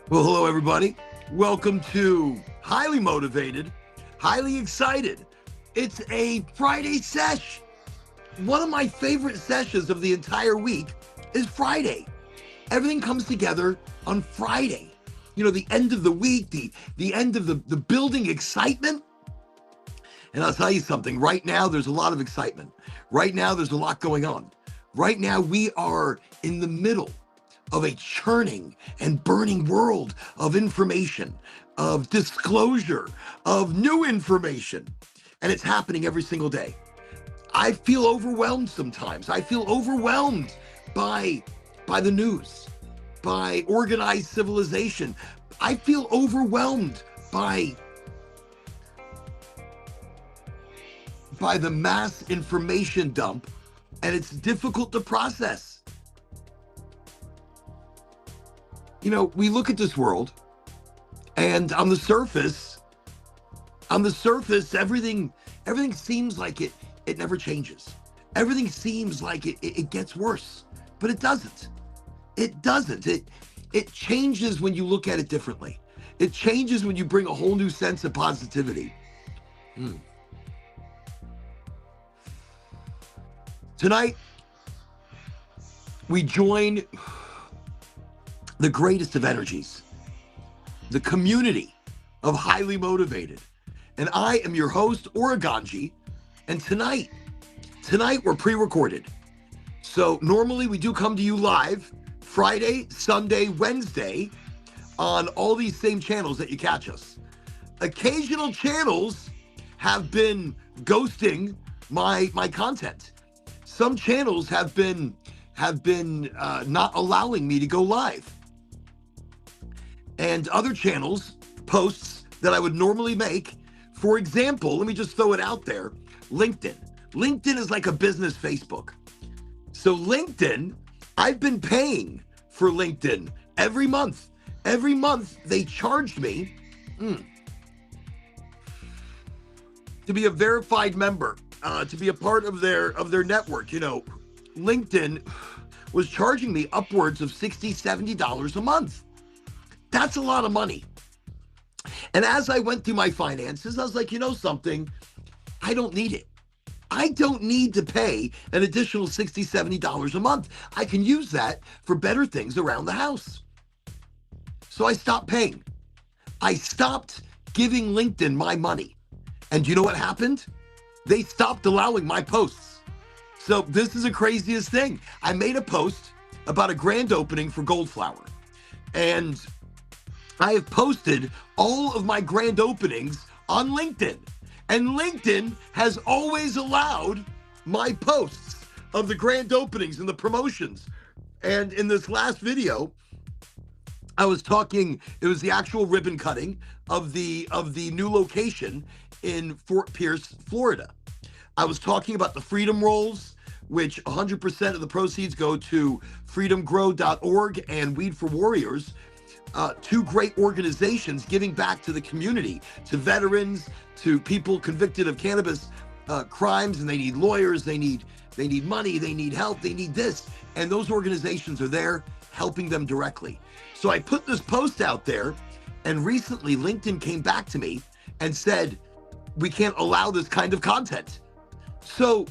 Well, hello, everybody. Welcome to Highly Motivated, Highly Excited. It's a Friday sesh. One of my favorite sessions of the entire week is Friday. Everything comes together on Friday. You know, the end of the week, the end of the building excitement. And I'll tell you something, right now, there's a lot of excitement. Right now, there's a lot going on. Right now, we are in the middle of a churning and burning world of information, of disclosure, of new information. And it's happening every single day. I feel overwhelmed sometimes. I feel overwhelmed by the news, by organized civilization. I feel overwhelmed by the mass information dump, and it's difficult to process. You know, we look at this world, and on the surface, everything seems like it never changes. Everything seems like it gets worse, but it doesn't. It doesn't. It changes when you look at it differently. It changes when you bring a whole new sense of positivity. Tonight, we join the greatest of energies, the community of Highly Motivated. And I am your host, Oraganji. And tonight we're pre-recorded. So normally we do come to you live Friday, Sunday, Wednesday on all these same channels that you catch us. Occasional channels have been ghosting my content. Some channels have been not allowing me to go live. And other channels, posts that I would normally make, for example, let me just throw it out there, LinkedIn. LinkedIn is like a business Facebook. So LinkedIn, I've been paying for LinkedIn every month. Every month they charged me to be a verified member, to be a part of their network. You know, LinkedIn was charging me upwards of $60, $70 a month. That's a lot of money. And as I went through my finances, I was like, you know something? I don't need it. I don't need to pay an additional $60, $70 a month. I can use that for better things around the house. So I stopped paying. I stopped giving LinkedIn my money. And do you know what happened? They stopped allowing my posts. So this is the craziest thing. I made a post about a grand opening for Goldflower. And I have posted all of my grand openings on LinkedIn. And LinkedIn has always allowed my posts of the grand openings and the promotions. And in this last video, I was talking, it was the actual ribbon cutting of the new location in Fort Pierce, Florida. I was talking about the Freedom Rolls, which 100% of the proceeds go to freedomgrow.org and Weed for Warriors. Two great organizations giving back to the community, to veterans, to people convicted of cannabis crimes, and they need lawyers, they need money, they need help, they need this. And those organizations are there helping them directly. So I put this post out there, and recently LinkedIn came back to me and said, we can't allow this kind of content. So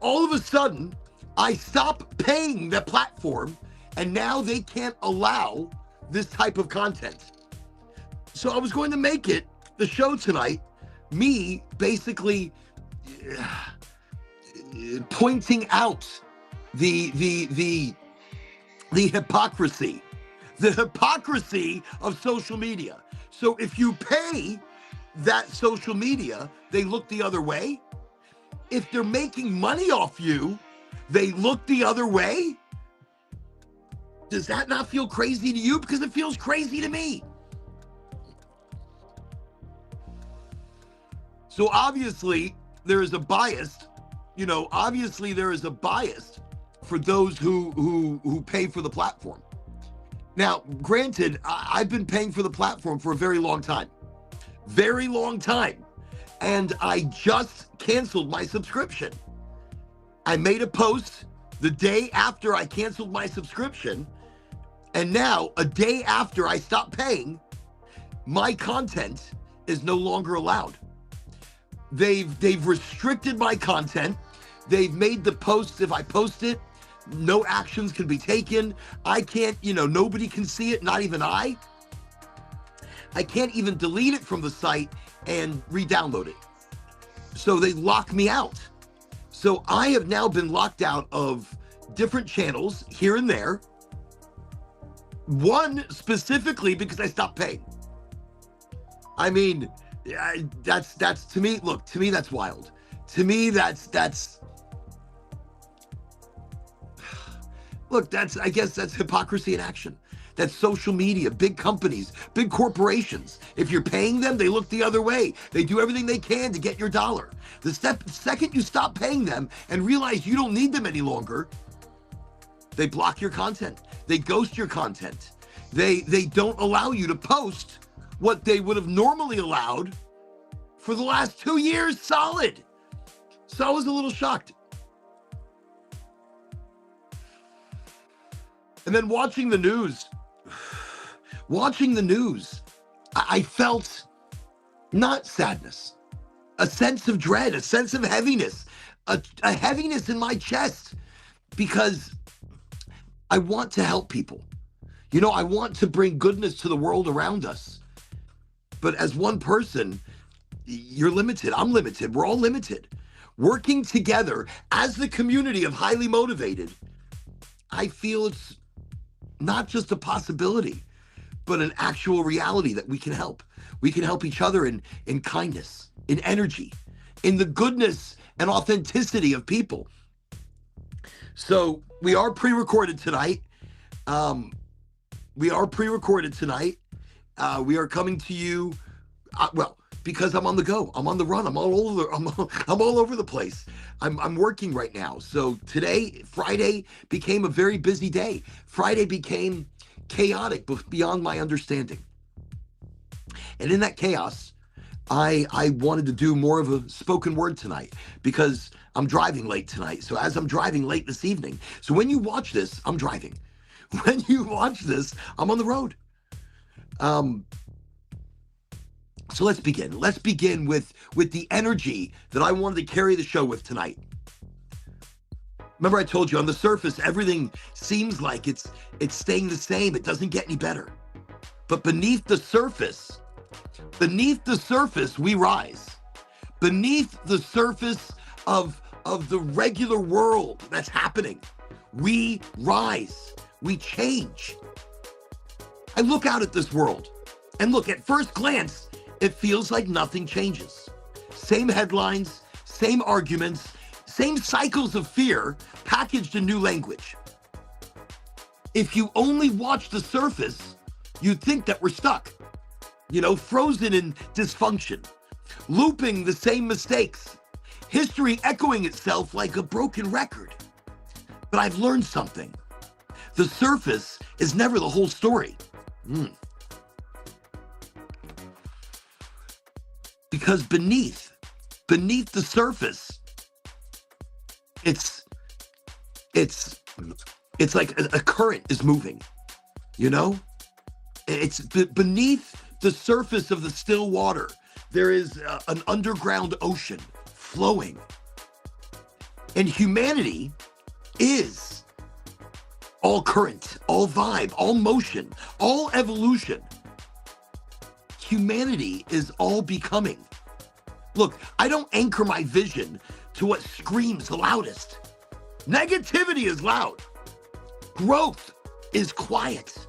all of a sudden, I stopped paying the platform, and now they can't allow this type of content. So I was going to make it the show tonight, me basically pointing out the hypocrisy of social media. So if you pay that social media, they look the other way. If they're making money off you, they look the other way. Does that not feel crazy to you? Because it feels crazy to me. So obviously there is a bias, for those who pay for the platform. Now, granted, I've been paying for the platform for a very long time. And I just canceled my subscription. I made a post the day after I canceled my subscription, And now, a day after I stopped paying, my content is no longer allowed. They've restricted my content. They've made the posts, if I post it, no actions can be taken. I can't, nobody can see it, not even I. I can't even delete it from the site and re-download it. So they lock me out. So I have now been locked out of different channels here and there. One specifically because I stopped paying. I mean, that's to me, look, to me, that's wild. To me, look, I guess that's hypocrisy in action. That's social media, big companies, big corporations. If you're paying them, they look the other way. They do everything they can to get your dollar. The second you stop paying them and realize you don't need them any longer, they block your content. They ghost your content. They don't allow you to post what they would have normally allowed for the last 2 years solid. So I was a little shocked. And then watching the news, I felt not sadness, a sense of dread, a sense of heaviness, a heaviness in my chest, because I want to help people. I want to bring goodness to the world around us. But as one person, you're limited. I'm limited. We're all limited. Working together as the community of highly motivated, I feel it's not just a possibility, but an actual reality that we can help. We can help each other in kindness, in energy, in the goodness and authenticity of people. So we are pre-recorded tonight. We are coming to you, because I'm on the go. I'm on the run. I'm all over the place. I'm working right now. So today, Friday, became a very busy day. Friday became chaotic beyond my understanding. And in that chaos, I wanted to do more of a spoken word tonight because I'm driving late tonight. So as I'm driving late this evening, so when you watch this, I'm driving. When you watch this, I'm on the road. So let's begin. Let's begin with the energy that I wanted to carry the show with tonight. Remember, I told you on the surface, everything seems like it's staying the same. It doesn't get any better. But beneath the surface, we rise. Beneath the surface of the regular world that's happening, we rise. We change. I look out at this world and look, at first glance, it feels like nothing changes. Same headlines, same arguments, same cycles of fear packaged in new language. If you only watch the surface, you'd think that we're stuck, frozen in dysfunction, looping the same mistakes, history echoing itself like a broken record. But I've learned something. The surface is never the whole story. Because beneath the surface, it's like a current is moving, It's beneath the surface of the still water. There is an underground ocean flowing. And humanity is all current, all vibe, all motion, all evolution. Humanity is all becoming. Look, I don't anchor my vision to what screams the loudest. Negativity is loud. Growth is quiet.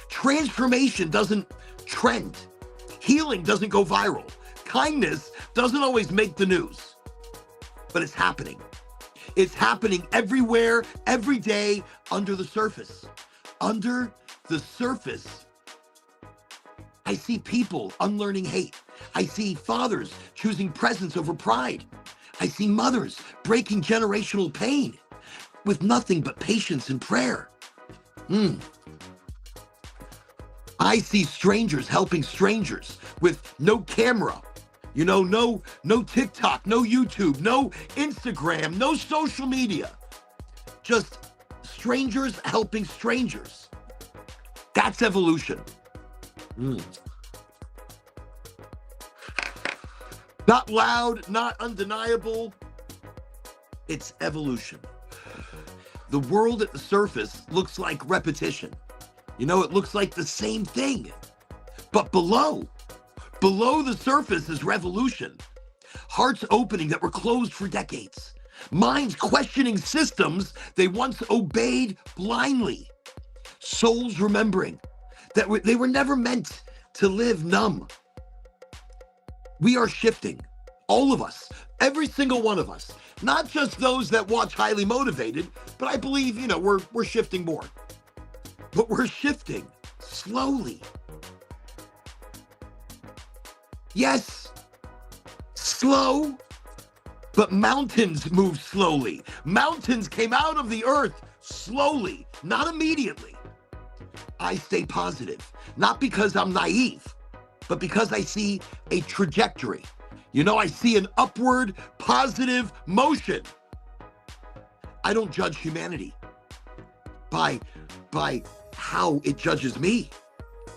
Transformation doesn't trend. Healing doesn't go viral. Kindness doesn't always make the news. But it's happening. It's happening everywhere, every day, under the surface. Under the surface, I see people unlearning hate. I see fathers choosing presence over pride. I see mothers breaking generational pain with nothing but patience and prayer. I see strangers helping strangers with no camera, no TikTok, no YouTube, no Instagram, no social media. Just strangers helping strangers. That's evolution. Not loud, not undeniable. It's evolution. The world at the surface looks like repetition. You know, it looks like the same thing. But below the surface is revolution. Hearts opening that were closed for decades. Minds questioning systems they once obeyed blindly. Souls remembering that they were never meant to live numb. We are shifting, all of us, every single one of us, not just those that watch Highly Motivated, but I believe, you know, we're shifting more. But we're shifting slowly. Yes, slow, but mountains move slowly. Mountains came out of the earth slowly, not immediately. I stay positive, not because I'm naive, but because I see a trajectory. You know, I see an upward, positive motion. I don't judge humanity by how it judges me,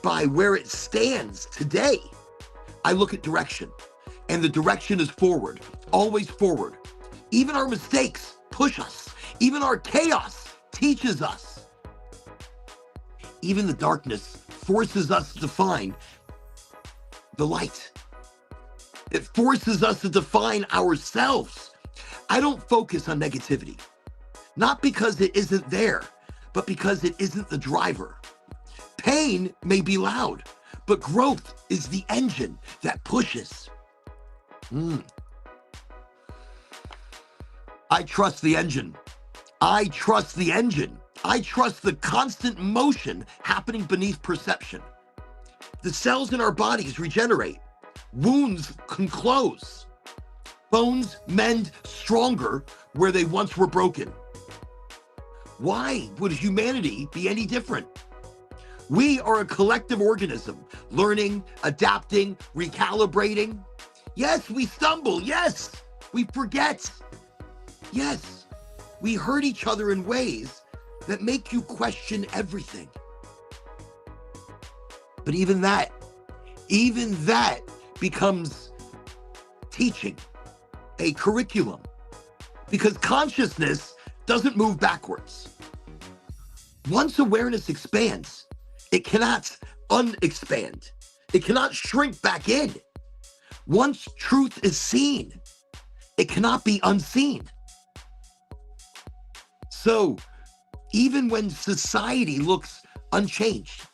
by where it stands today. I look at direction, and the direction is forward, always forward. Even our mistakes push us. Even our chaos teaches us. Even the darkness forces us to find the light. It forces us to define ourselves. I don't focus on negativity, not because it isn't there, but because it isn't the driver. Pain may be loud, but growth is the engine that pushes. I trust the engine. I trust the engine. I trust the constant motion happening beneath perception. The cells in our bodies regenerate. Wounds can close. Bones mend stronger where they once were broken. Why would humanity be any different? We are a collective organism, learning, adapting, recalibrating. Yes, we stumble. Yes, we forget. Yes, we hurt each other in ways that make you question everything. But even that becomes teaching, a curriculum, because consciousness doesn't move backwards. Once awareness expands, it cannot unexpand. It cannot shrink back in. Once truth is seen, it cannot be unseen. So even when society looks unchanged,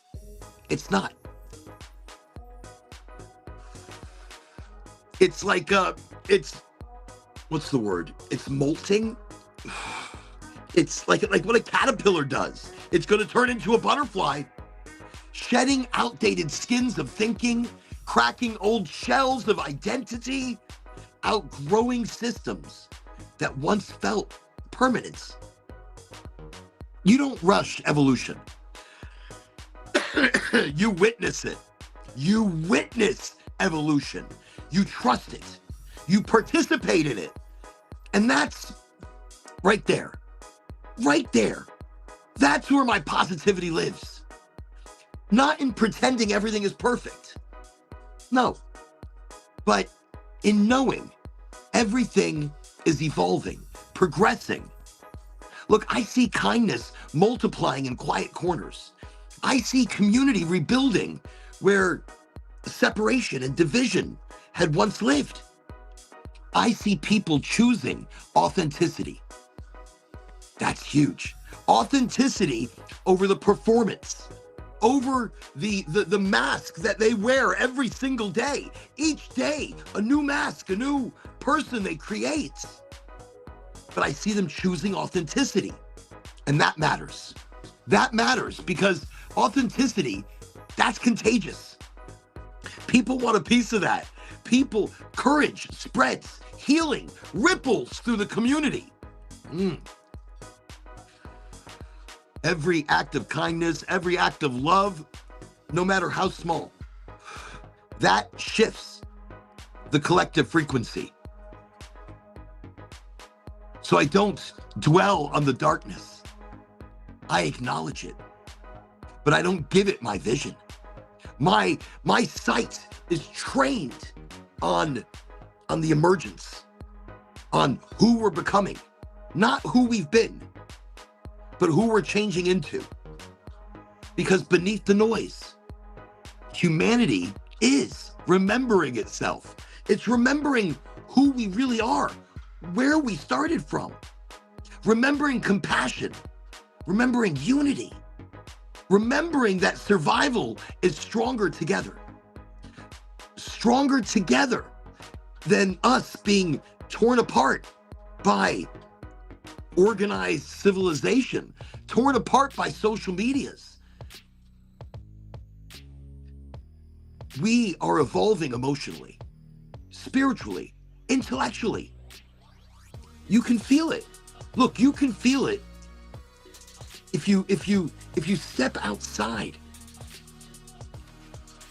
it's not. It's like, what's the word? It's molting. It's like what a caterpillar does. It's going to turn into a butterfly, shedding outdated skins of thinking, cracking old shells of identity, outgrowing systems that once felt permanence. You don't rush evolution. You witness it. You witness evolution. You trust it. You participate in it. And that's right there. Right there. That's where my positivity lives. Not in pretending everything is perfect. No. But in knowing everything is evolving, progressing. Look, I see kindness multiplying in quiet corners. I see community rebuilding where separation and division had once lived. I see people choosing authenticity. That's huge. Authenticity over the performance, over the mask that they wear every single day. Each day, a new mask, a new person they create. But I see them choosing authenticity. And that matters. That matters because authenticity, that's contagious. People want a piece of that. People, courage spreads, healing ripples through the community. Every act of kindness, every act of love, no matter how small, that shifts the collective frequency. So I don't dwell on the darkness. I acknowledge it. but I don't give it my vision. My sight is trained on the emergence, on who we're becoming, not who we've been, but who we're changing into. Because beneath the noise, humanity is remembering itself. It's remembering who we really are, where we started from, remembering compassion, remembering unity, remembering that survival is stronger together than us being torn apart by organized civilization, torn apart by social medias. We are evolving emotionally, spiritually, intellectually. You can feel it. Look, you can feel it if you step outside.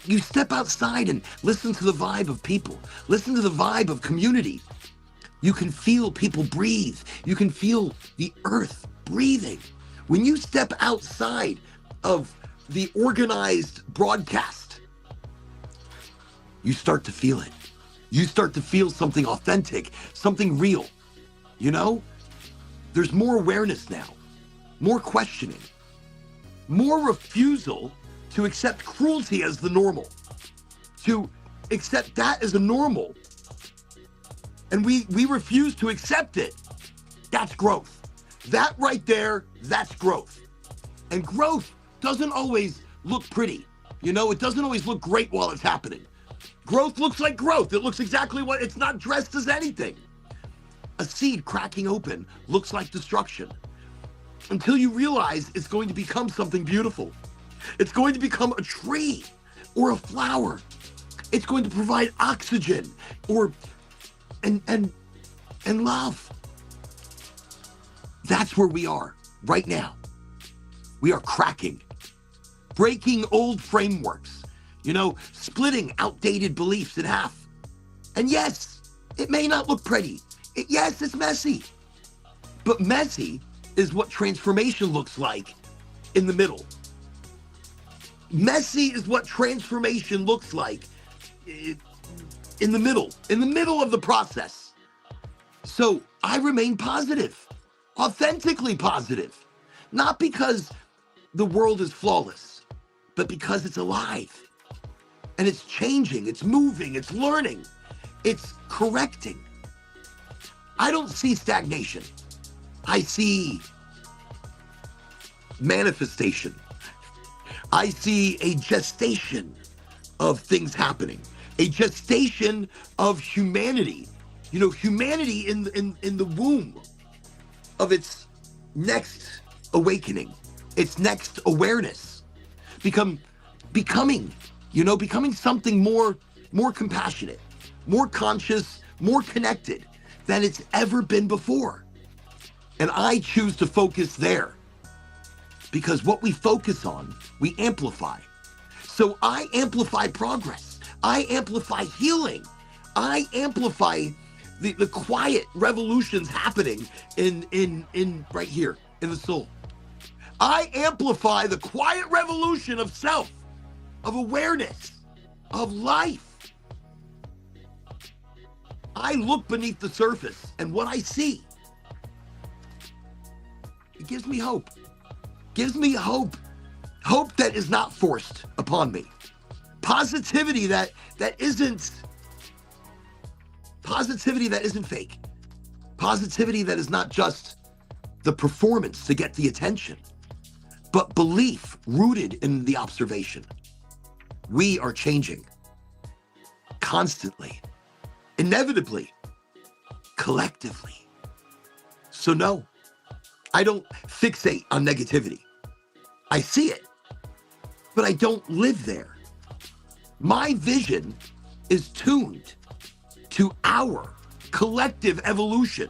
You step outside and listen to the vibe of people. Listen to the vibe of community. You can feel people breathe. You can feel the earth breathing. When you step outside of the organized broadcast, you start to feel it. You start to feel something authentic, something real. You know, there's more awareness now, more questioning, more refusal to accept cruelty as the normal, to accept that as a normal. And we refuse to accept it. That's growth. That right there, that's growth. And growth doesn't always look pretty. You know, it doesn't always look great while it's happening. Growth looks like growth. It looks exactly what, it's not dressed as anything. A seed cracking open looks like destruction until you realize it's going to become something beautiful. It's going to become a tree or a flower. It's going to provide oxygen and love. That's where we are right now. We are cracking, breaking old frameworks, you know, splitting outdated beliefs in half. And yes, it may not look pretty. Yes, it's messy. But messy is what transformation looks like in the middle. Messy is what transformation looks like in the middle of the process. So I remain positive, authentically positive, not because the world is flawless, but because it's alive and it's changing, it's moving, it's learning, it's correcting. I don't see stagnation. I see manifestation. I see a gestation of things happening, a gestation of humanity. You know, humanity in the womb of its next awakening, its next awareness, becoming something more compassionate, more conscious, more connected than it's ever been before. And I choose to focus there because what we focus on, we amplify. So I amplify progress. I amplify healing. I amplify the quiet revolutions happening in right here in the soul. I amplify the quiet revolution of self, of awareness, of life. I look beneath the surface and what I see, it gives me hope. Gives me hope. Hope that is not forced upon me. Positivity that isn't fake. Positivity that is not just the performance to get the attention, but belief rooted in the observation. We are changing constantly, inevitably, collectively. So no, I don't fixate on negativity. I see it, but I don't live there. My vision is tuned to our collective evolution,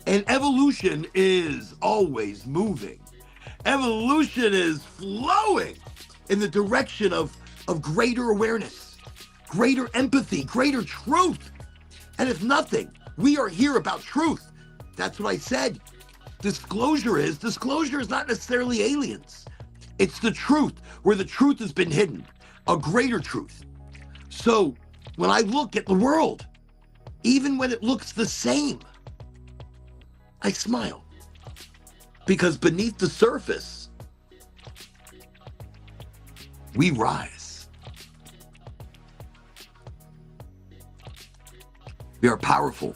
and evolution is always moving. Evolution is flowing in the direction of greater awareness, greater empathy, greater truth. And if nothing, we are here about truth. That's what I said. Disclosure is not necessarily aliens. It's the truth, where the truth has been hidden, a greater truth. So when I look at the world, even when it looks the same, I smile. Because beneath the surface, we rise. We are powerful.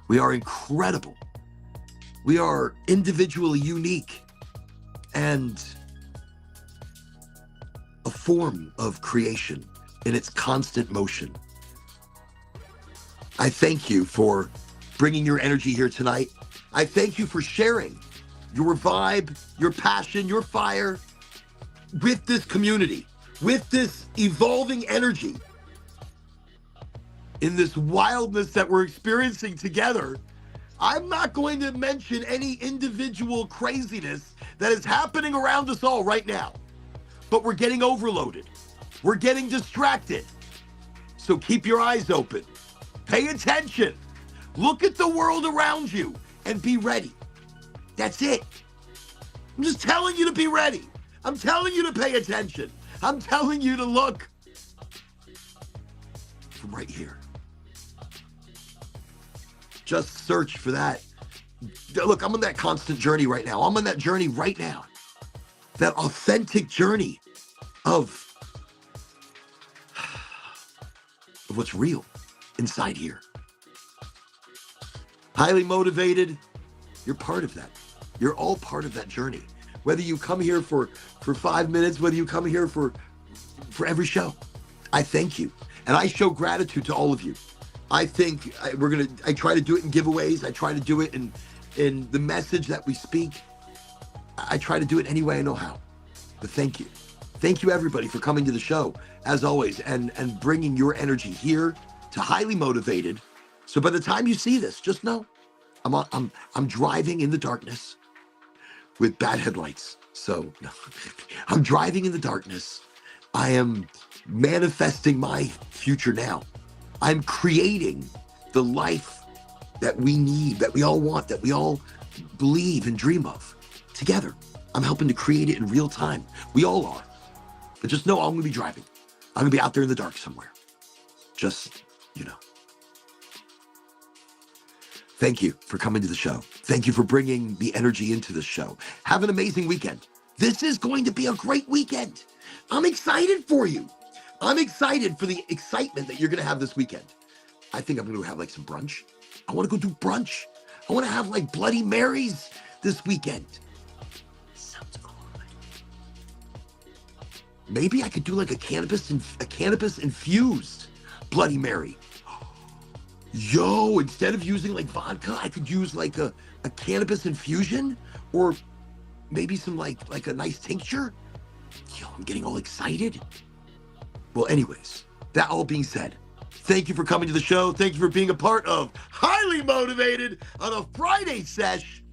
We are incredible. We are individually unique and a form of creation in its constant motion. I thank you for bringing your energy here tonight. I thank you for sharing your vibe, your passion, your fire with this community, with this evolving energy, in this wildness that we're experiencing together. I'm not going to mention any individual craziness that is happening around us all right now, but we're getting overloaded. We're getting distracted. So keep your eyes open. Pay attention. Look at the world around you and be ready. That's it. I'm just telling you to be ready. I'm telling you to pay attention. I'm telling you to look from right here. Just search for that. Look, I'm on that constant journey right now. I'm on that journey right now. That authentic journey of what's real inside here. Highly motivated. You're part of that. You're all part of that journey. Whether you come here for 5 minutes, whether you come here for every show, I thank you. And I show gratitude to all of you. I think I try to do it in giveaways. I try to do it in the message that we speak. I try to do it any way I know how. But thank you. Thank you, everybody, for coming to the show, as always, and bringing your energy here to Highly Motivated. So by the time you see this, just know I'm driving in the darkness with bad headlights. So I'm driving in the darkness. I am manifesting my future now. I'm creating the life that we need, that we all want, that we all believe and dream of together. I'm helping to create it in real time. We all are. But just know I'm going to be driving. I'm going to be out there in the dark somewhere. Just, Thank you for coming to the show. Thank you for bringing the energy into the show. Have an amazing weekend. This is going to be a great weekend. I'm excited for you. I'm excited for the excitement that you're going to have this weekend. I think I'm going to have like some brunch. I want to go do brunch. I want to have like Bloody Marys this weekend. Sounds good. Maybe I could do like a cannabis infused Bloody Mary. Yo, instead of using like vodka, I could use like a cannabis infusion, or maybe some like a nice tincture. Yo, I'm getting all excited. Well, anyways, that all being said, thank you for coming to the show. Thank you for being a part of Highly Motivated on a Friday sesh.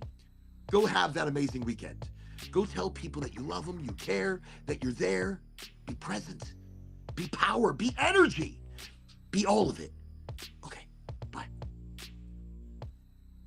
Go have that amazing weekend. Go tell people that you love them, you care, that you're there. Be present. Be power. Be energy. Be all of it. Okay.